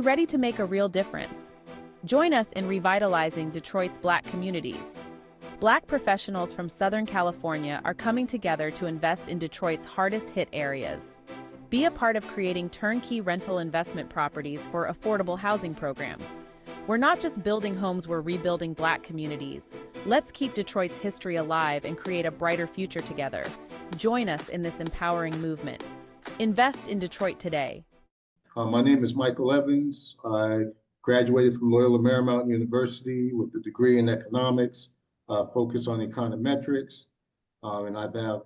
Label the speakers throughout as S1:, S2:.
S1: ready to make a real difference? Join us in revitalizing Detroit's Black communities. Black professionals from Southern California are coming together to invest in Detroit's hardest-hit areas. Be a part of creating turnkey rental investment properties for affordable housing programs. We're not just building homes, we're rebuilding Black communities. Let's keep Detroit's history alive and create a brighter future together. Join us in this empowering movement. Invest in Detroit today.
S2: My name is Michael Evans. I graduated from Loyola Marymount University with a degree in economics, focused on econometrics, and I've had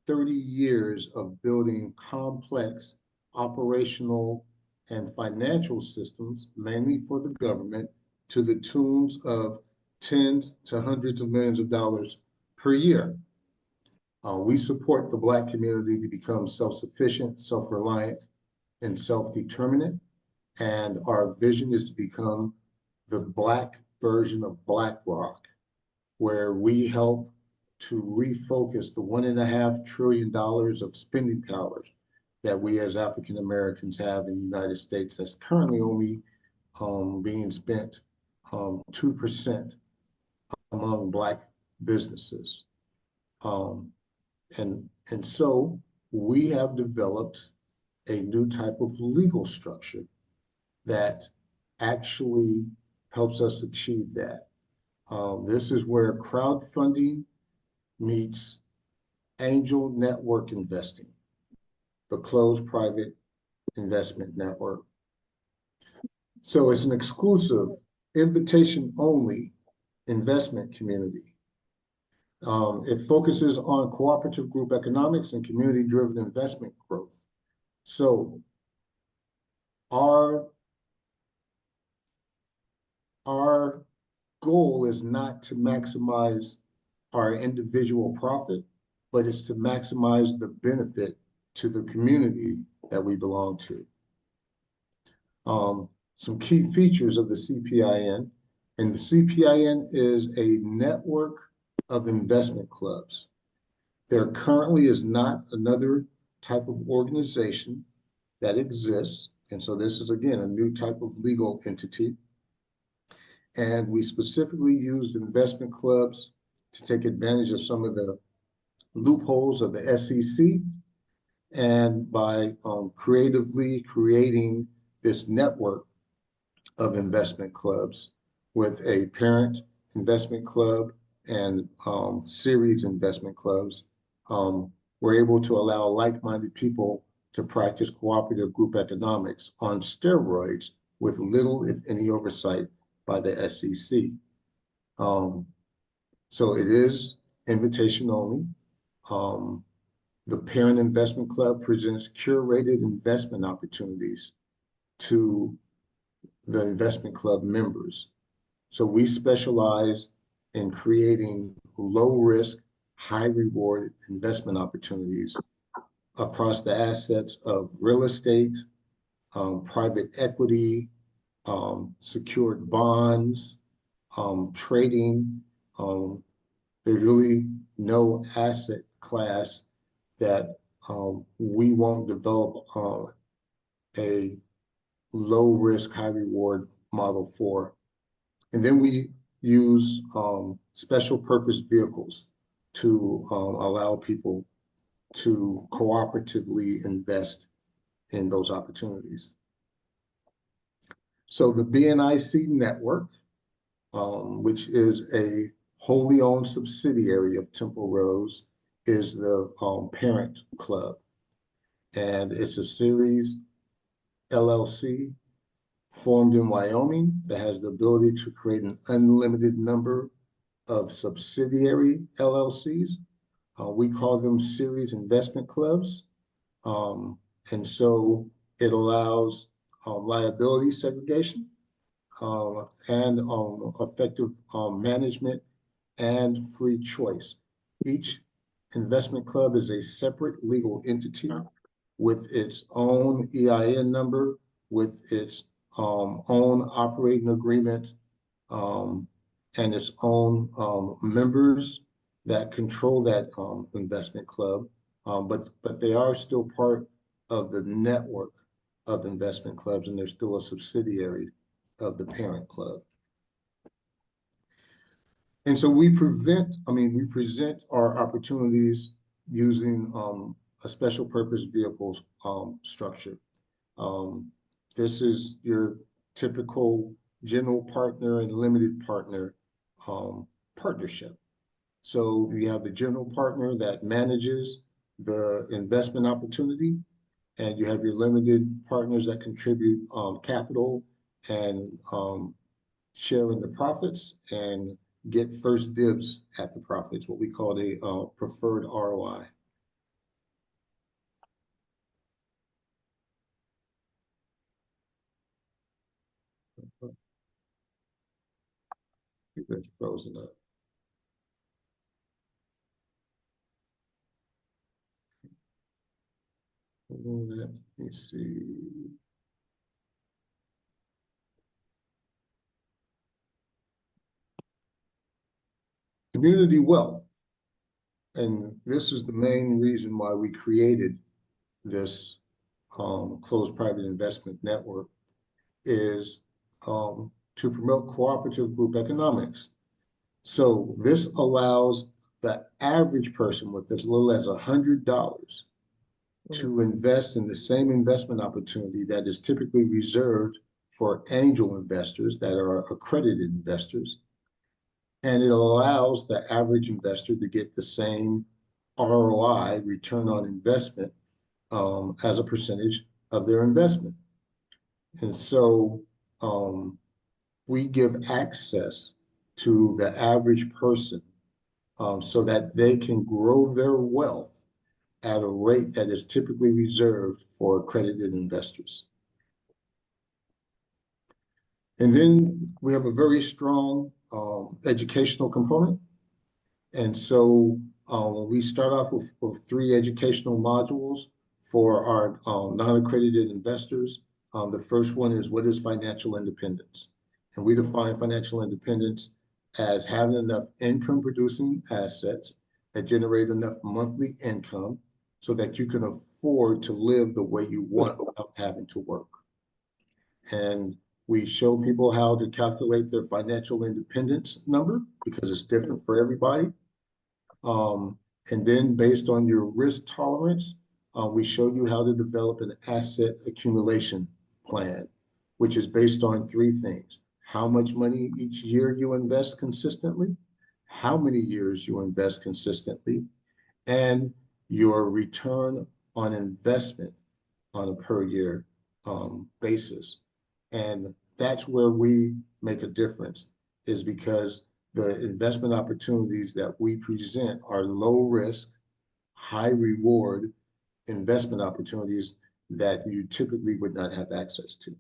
S2: 30 years of building complex operational and financial systems, mainly for the government, to the tunes of tens to hundreds of millions of dollars per year. We support the Black community to become self-sufficient, self-reliant, and self-determinant, and our vision is to become the Black version of BlackRock, where we help to refocus the $1.5 trillion of spending powers that we as African Americans have in the United States that's currently only being spent 2% among Black businesses. And so we have developed a new type of legal structure that actually helps us achieve that. This is where crowdfunding meets angel network investing, the closed private investment network. So it's an exclusive, invitation-only investment community. It focuses on cooperative group economics and community-driven investment growth. So our goal is not to maximize our individual profit, but it's to maximize the benefit to the community that we belong to. Some key features of the CPIN, and the CPIN is a network of investment clubs. There currently is not another type of organization that exists, and so this is, again, a new type of legal entity. And we specifically used investment clubs to take advantage of some of the loopholes of the SEC, and by creatively creating this network of investment clubs with a parent investment club and series investment clubs, we're able to allow like-minded people to practice cooperative group economics on steroids with little, if any, oversight by the SEC. So it is invitation only. The parent investment club presents curated investment opportunities to the investment club members. So we specialize in creating low risk, high reward investment opportunities across the assets of real estate, private equity, secured bonds, trading. There's really no asset class that we won't develop a low risk, high reward model for. And then we use special purpose vehicles to allow people to cooperatively invest in those opportunities. So the BNIC network, which is a wholly owned subsidiary of Temple Rose, is the parent club. And it's a series LLC formed in Wyoming that has the ability to create an unlimited number of subsidiary LLCs. We call them series investment clubs. And so it allows liability segregation and effective management and free choice. Each investment club is a separate legal entity with its own EIN number, with its own operating agreement, and its own members that control that investment club, but they are still part of the network of investment clubs, and they're still a subsidiary of the parent club. And so we present our opportunities using a special purpose vehicles structure. This is your typical general partner and limited partner partnership. So you have the general partner that manages the investment opportunity, and you have your limited partners that contribute capital and share in the profits and get first dibs at the profits, what we call a preferred ROI. It's frozen up. Let me see. Community wealth. And this is the main reason why we created this closed private investment network, is to promote cooperative group economics. So this allows the average person with as little as $100 to invest in the same investment opportunity that is typically reserved for angel investors that are accredited investors. And it allows the average investor to get the same ROI, return on investment, as a percentage of their investment. And so we give access to the average person so that they can grow their wealth at a rate that is typically reserved for accredited investors. And then we have a very strong educational component. And so we start off with 3 educational modules for our non-accredited investors. The first one is, what is financial independence? And we define financial independence as having enough income producing assets that generate enough monthly income so that you can afford to live the way you want without having to work. And we show people how to calculate their financial independence number because it's different for everybody. And then based on your risk tolerance, we show you how to develop an asset accumulation plan, which is based on 3 things: how much money each year you invest consistently, how many years you invest consistently, and your return on investment on a per year basis. And that's where we make a difference, is because the investment opportunities that we present are low risk, high reward investment opportunities that you typically would not have access to.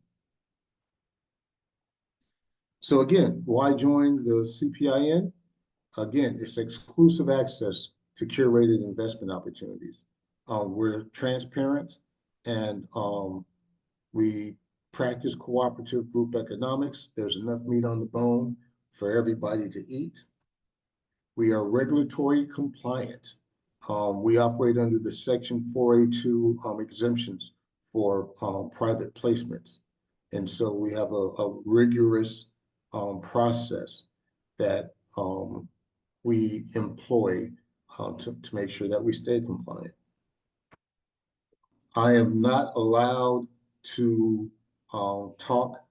S2: So again, why join the CPIN? Again, it's exclusive access to curated investment opportunities. We're transparent, and we practice cooperative group economics. There's enough meat on the bone for everybody to eat. We are regulatory compliant. We operate under the Section 482 exemptions for private placements. And so we have a rigorous process that we employ to make sure that we stay compliant. I am not allowed to talk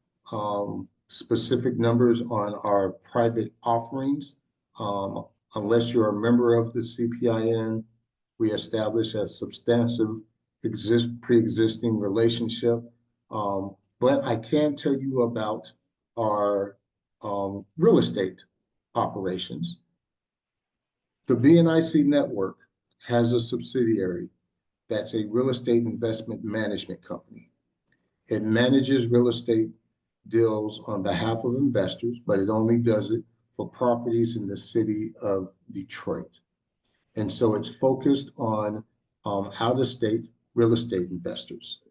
S2: specific numbers on our private offerings unless you're a member of the CPIN. We establish a substantive pre-existing relationship, but I can tell you about our real estate operations. The BNIC network has a subsidiary that's a real estate investment management company. It manages real estate deals on behalf of investors, but it only does it for properties in the city of Detroit. And so it's focused on out-of-state real estate investors.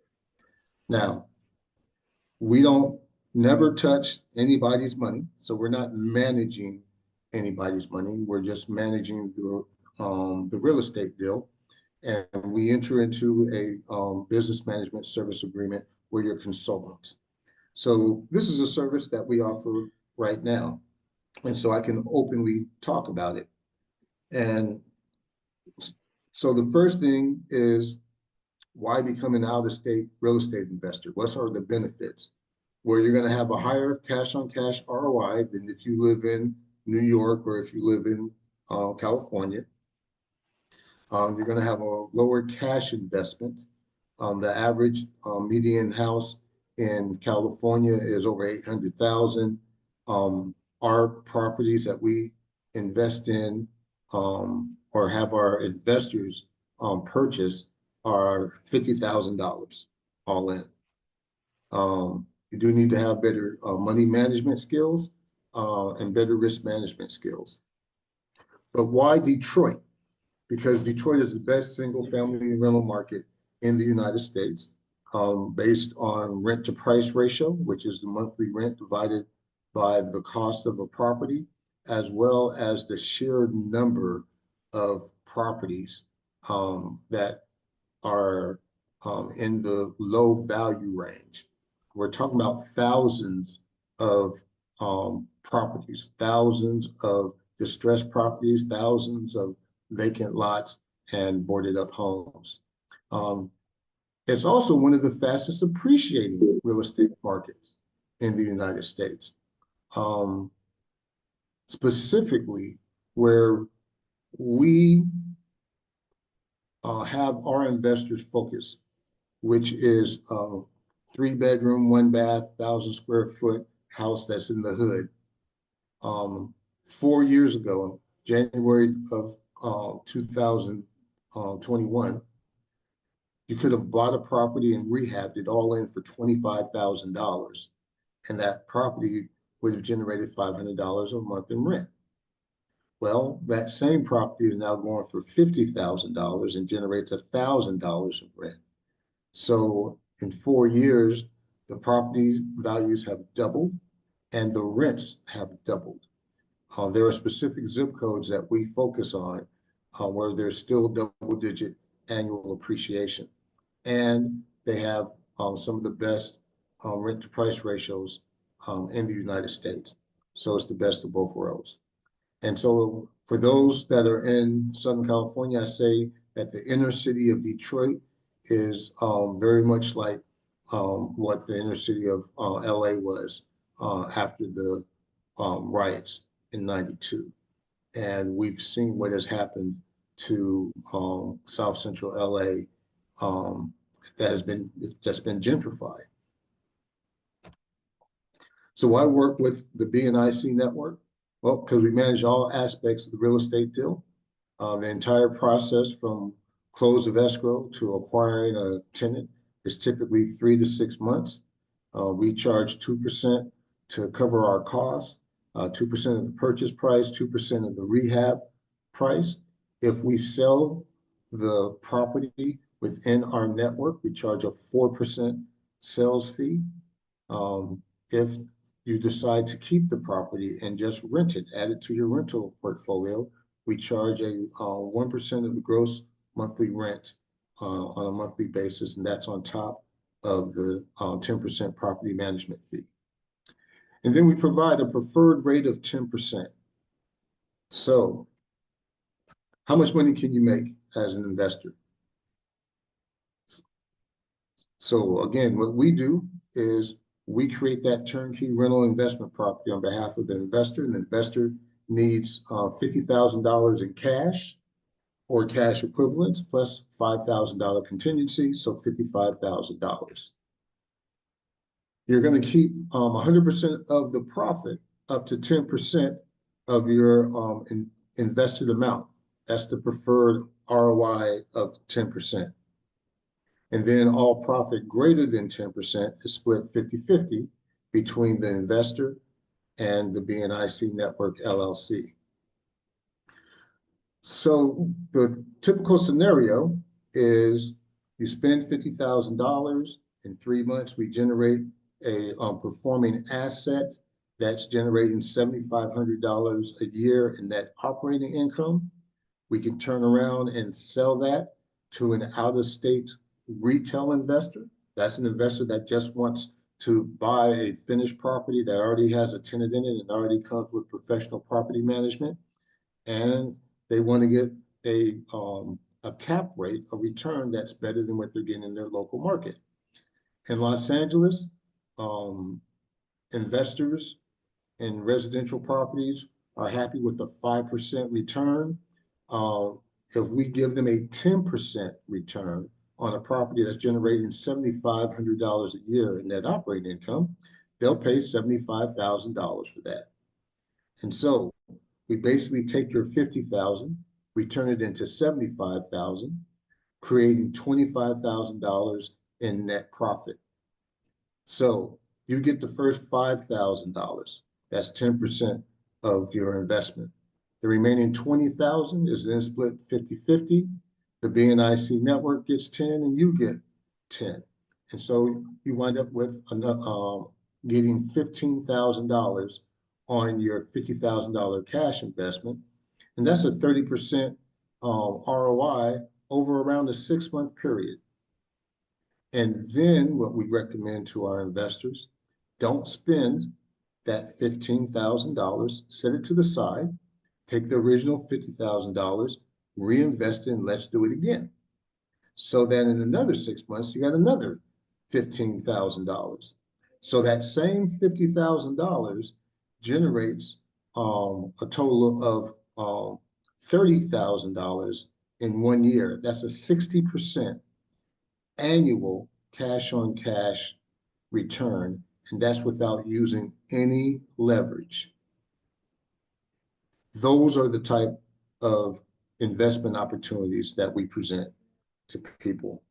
S2: Now, we don't never touch anybody's money, so we're not managing anybody's money. We're just managing the real estate deal. And we enter into a business management service agreement we're your consultants. So this is a service that we offer right now. And so I can openly talk about it. And so the first thing is, why become an out-of-state real estate investor? What are the benefits? Where you're going to have a higher cash-on-cash ROI than if you live in New York or if you live in California. You're going to have a lower cash investment. The average median house in California is over 800,000. Our properties that we invest in or have our investors purchase are $50,000 all in. You do need to have better money management skills and better risk management skills. But why Detroit? Because Detroit is the best single family rental market in the United States, based on rent to price ratio, which is the monthly rent divided by the cost of a property, as well as the sheer number of properties that are in the low value range. We're talking about thousands of properties, thousands of distressed properties, thousands of vacant lots and boarded up homes. It's also one of the fastest appreciating real estate markets in the United States. Specifically where we have our investors focus, which is 3-bedroom, 1-bath, 1,000 square foot house that's in the hood. 4 years ago, January of 2021, you could have bought a property and rehabbed it all in for $25,000, and that property would have generated $500 a month in rent. Well, that same property is now going for $50,000 and generates $1,000 in rent. So in 4 years, the property values have doubled and the rents have doubled. There are specific zip codes that we focus on where there's still double-digit annual appreciation. And they have some of the best rent to price ratios in the United States. So it's the best of both worlds. And so for those that are in Southern California, I say that the inner city of Detroit is very much like what the inner city of LA was after the riots in '92. And we've seen what has happened to South Central LA that's been gentrified. So why work with the BNIC network? Well, because we manage all aspects of the real estate deal, the entire process from close of escrow to acquiring a tenant is typically 3 to 6 months. We charge 2% to cover our costs, 2% of the purchase price, 2% of the rehab price. If we sell the property within our network, we charge a 4% sales fee. If you decide to keep the property and just rent it, add it to your rental portfolio, we charge a 1% of the gross monthly rent on a monthly basis, and that's on top of the 10% property management fee. And then we provide a preferred rate of 10%. So how much money can you make as an investor? So again, what we do is we create that turnkey rental investment property on behalf of the investor, and the investor needs $50,000 in cash or cash equivalents plus $5,000 contingency, so $55,000. You're going to keep 100% of the profit up to 10% of your invested amount. That's the preferred ROI of 10%. And then all profit greater than 10% is split 50-50 between the investor and the BNIC Network LLC. So the typical scenario is you spend $50,000 in 3 months, we generate a performing asset that's generating $7,500 a year in net operating income. We can turn around and sell that to an out-of-state retail investor That's an investor that just wants to buy a finished property that already has a tenant in it and already comes with professional property management. And they want to get a cap rate, a return that's better than what they're getting in their local market. In Los Angeles, investors in residential properties are happy with a 5% return. If we give them a 10% return on a property that's generating $7,500 a year in net operating income, they'll pay $75,000 for that. And so we basically take your $50,000, we turn it into $75,000, creating $25,000 in net profit. So you get the first $5,000. That's 10% of your investment. The remaining $20,000 is then split 50-50. The BNIC network gets 10 and you get 10. And so you wind up with getting $15,000 on your $50,000 cash investment. And that's a 30% ROI over around a 6-month period. And then what we recommend to our investors, don't spend that $15,000, set it to the side, take the original $50,000, reinvest it, and let's do it again. So then in another 6 months, you got another $15,000. So that same $50,000 generates a total of $30,000 in 1 year. That's a 60% annual cash on cash return, and that's without using any leverage. Those are the type of investment opportunities that we present to people.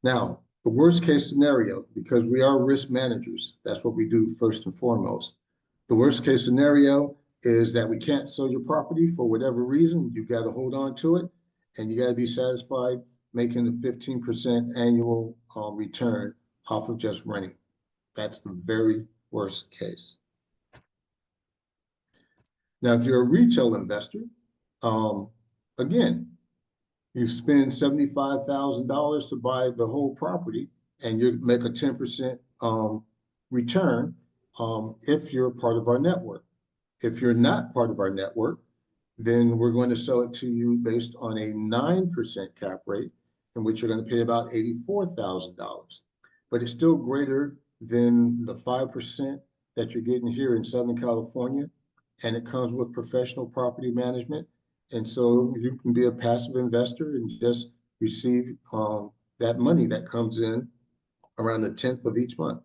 S2: Now, the worst case scenario, because we are risk managers, that's what we do first and foremost. The worst case scenario is that we can't sell your property for whatever reason. You've got to hold on to it, and you got to be satisfied making a 15% annual return off of just renting. That's the very worst case. Now, if you're a retail investor, again, you spend $75,000 to buy the whole property and you make a 10% return if you're part of our network. If you're not part of our network, then we're going to sell it to you based on a 9% cap rate, in which you're going to pay about $84,000. But it's still greater than the 5% that you're getting here in Southern California, and it comes with professional property management. And so you can be a passive investor and just receive that money that comes in around the 10th of each month.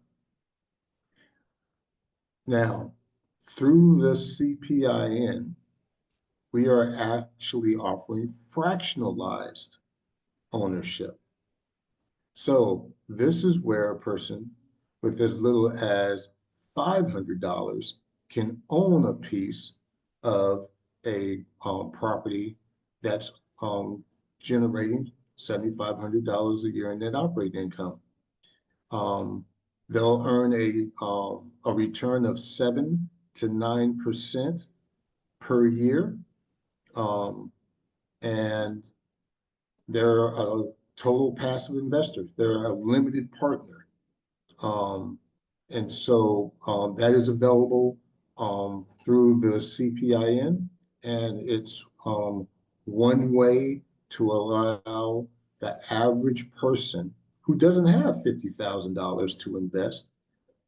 S2: Now, through the CPIN, we are actually offering fractionalized ownership. So this is where a person with as little as $500 can own a piece of a property that's generating $7,500 a year in net operating income. They'll earn a return of 7 to 9% per year. And they're a total passive investor. They're a limited partner. And so that is available through the CPIN, and it's one way to allow the average person who doesn't have $50,000 to invest,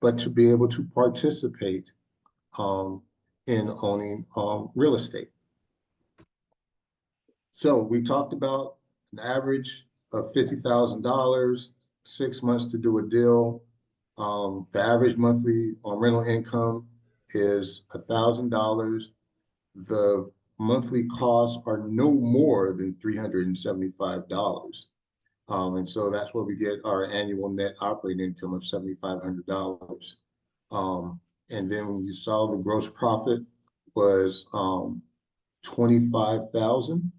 S2: but to be able to participate in owning real estate. So we talked about an average of $50,000, 6 months to do a deal. The average monthly rental income is $1,000. The monthly costs are no more than $375. And so that's where we get our annual net operating income of $7,500. And then when you saw the gross profit was $25,000,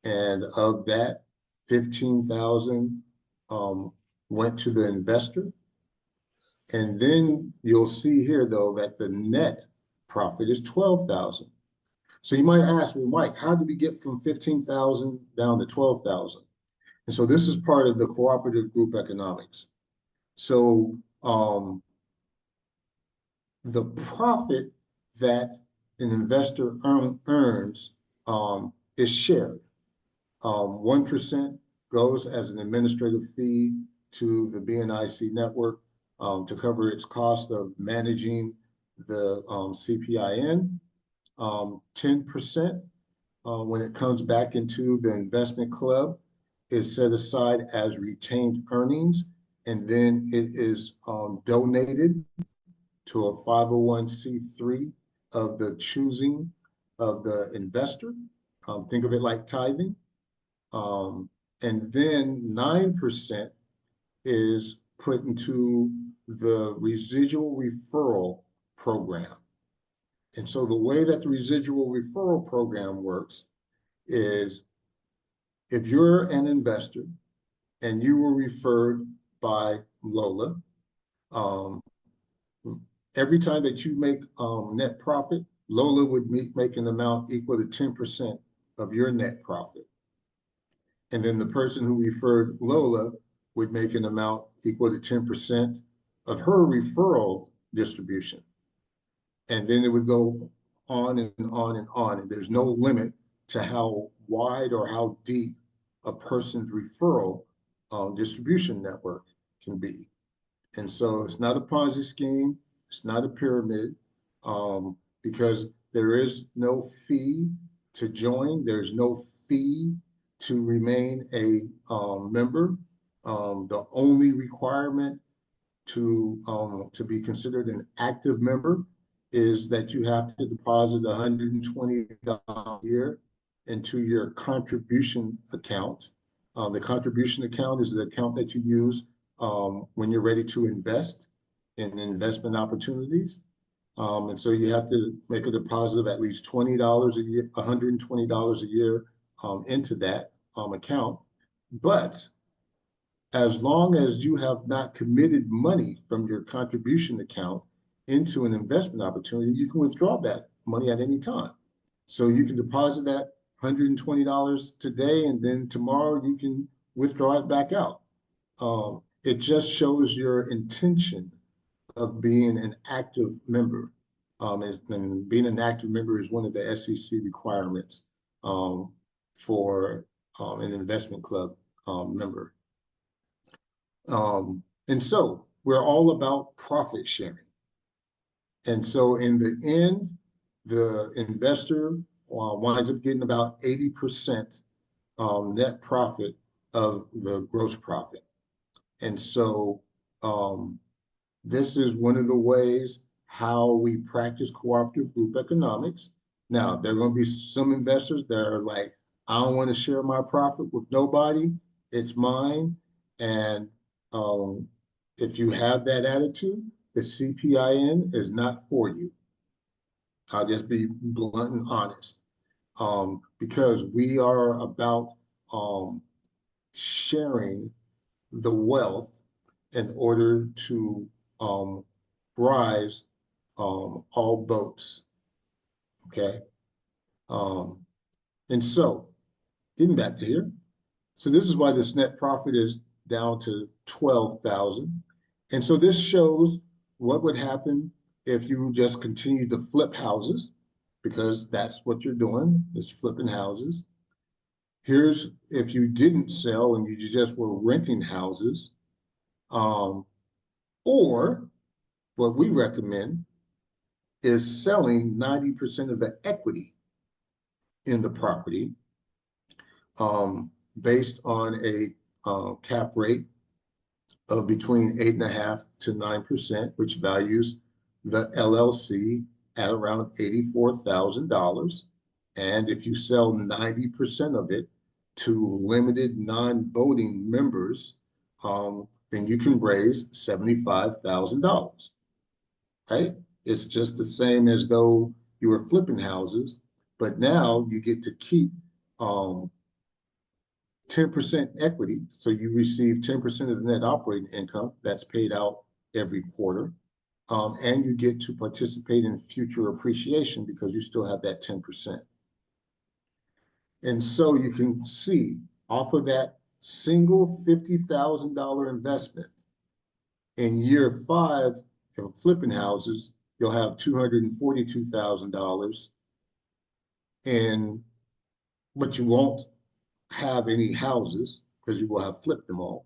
S2: and of that, $15,000 went to the investor. And then you'll see here, though, that the net profit is $12,000. So you might ask, well, Mike, how did we get from $15,000 down to $12,000? And so this is part of the cooperative group economics. So the profit that an investor earns is shared. 1% goes as an administrative fee to the BNIC network to cover its cost of managing the CPIN. 10% when it comes back into the investment club is set aside as retained earnings, and then it is donated to a 501c3 of the choosing of the investor. Think of it like tithing. And then 9% is put into the residual referral program. And so the way that the residual referral program works is if you're an investor and you were referred by Lola, every time that you make net profit, Lola would make an amount equal to 10% of your net profit. And then the person who referred Lola would make an amount equal to 10% of her referral distribution. And then it would go on and on and on. And there's no limit to how wide or how deep a person's referral distribution network can be. And so it's not a Ponzi scheme. It's not a pyramid because there is no fee to join. There's no fee to remain a member. The only requirement to be considered an active member is that you have to deposit $120 a year into your contribution account. The contribution account is the account that you use when you're ready to invest in investment opportunities. And so you have to make a deposit of at least $20 a year, $120 a year into that account. But as long as you have not committed money from your contribution account into an investment opportunity, you can withdraw that money at any time. So you can deposit that $120 today, and then tomorrow you can withdraw it back out. It just shows your intention of being an active member. And being an active member is one of the SEC requirements for an investment club member. And so we're all about profit sharing. And so in the end, the investor winds up getting about 80% net profit of the gross profit. And so this is one of the ways how we practice cooperative group economics. Now, there are going to be some investors that are like, I don't want to share my profit with nobody. It's mine. And if you have that attitude, the CPIN is not for you. I'll just be blunt and honest. Because we are about sharing the wealth in order to rise all boats, okay? And so, getting back to here, so this is why this net profit is down to 12,000. And so this shows what would happen if you just continue to flip houses, because that's what you're doing, is flipping houses. Here's if you didn't sell and you just were renting houses, or what we recommend is selling 90% of the equity in the property based on a cap rate of between 8.5% to 9%, which values the LLC at around $84,000. And if you sell 90% of it to limited non-voting members, then you can raise $75,000, right? It's just the same as though you were flipping houses, but now you get to keep 10% equity. So you receive 10% of the net operating income that's paid out every quarter. And you get to participate in future appreciation because you still have that 10%. And so you can see off of that single $50,000 investment. In year 5 of flipping houses, you'll have $242,000, but you won't have any houses because you will have flipped them all.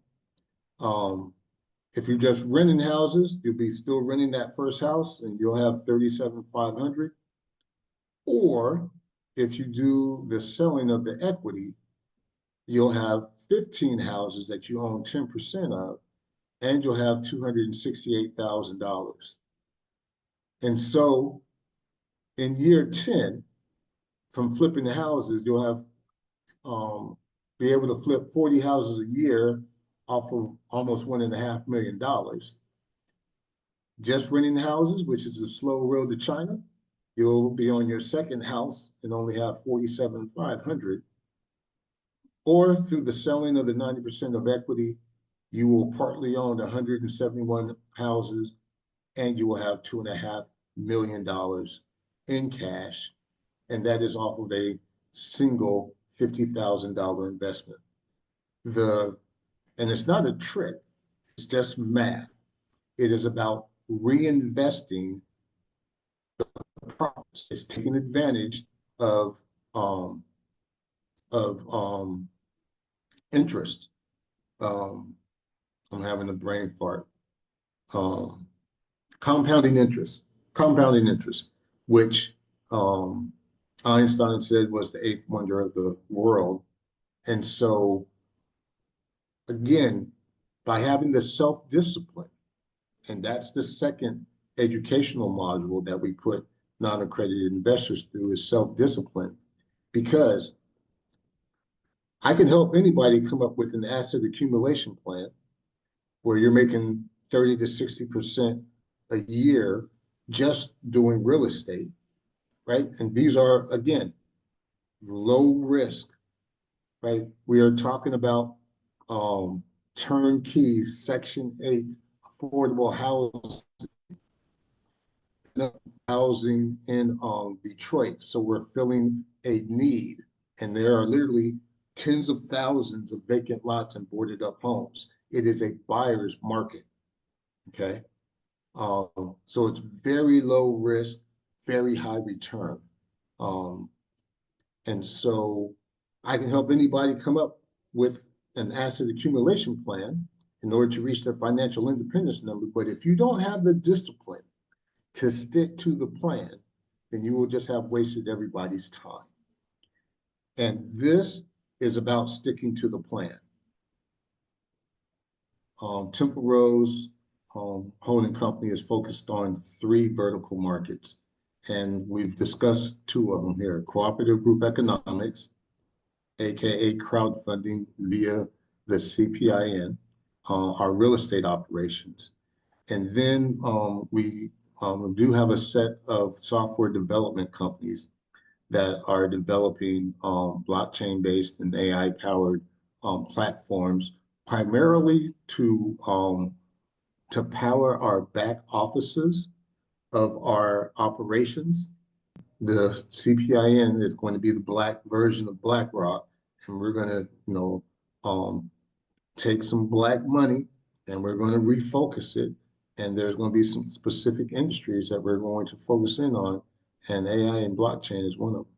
S2: If you're just renting houses, you'll be still renting that first house and you'll have $37,500. Or if you do the selling of the equity, you'll have 15 houses that you own 10% of, and you'll have $268,000. And so in year 10, from flipping the houses, you'll have be able to flip 40 houses a year off of almost $1.5 million. Just renting houses, which is a slow road to China, you'll be on your second house and only have $47,500. Or through the selling of the 90% of equity, you will partly own 171 houses and you will have $2.5 million in cash. And that is off of a single $50,000 investment. And it's not a trick, it's just math. It is about reinvesting the profits. It's taking advantage of interest. I'm having a brain fart. Compounding interest, which Einstein said was the 8th wonder of the world. And so, again, by having the self-discipline, and that's the second educational module that we put non-accredited investors through, is self-discipline, because I can help anybody come up with an asset accumulation plan where you're making 30 to 60% a year just doing real estate, right? And these are, again, low risk, right? We are talking about turnkey Section 8 affordable housing in Detroit. So we're filling a need, and there are literally tens of thousands of vacant lots and boarded up homes. It is a buyer's market, okay? So it's very low risk, very high return. And so I can help anybody come up with an asset accumulation plan in order to reach their financial independence number. But if you don't have the discipline to stick to the plan, then you will just have wasted everybody's time. And this is about sticking to the plan. Temple Rose Holding Company is focused on 3 vertical markets. And we've discussed 2 of them here: cooperative group economics, AKA crowdfunding via the CPIN, our real estate operations. And then we do have a set of software development companies that are developing blockchain-based and AI-powered platforms, primarily to power our back offices of our operations. The CPIN is going to be the Black version of BlackRock, and we're going to, take some Black money and we're going to refocus it. And there's going to be some specific industries that we're going to focus in on, and AI and blockchain is one of them.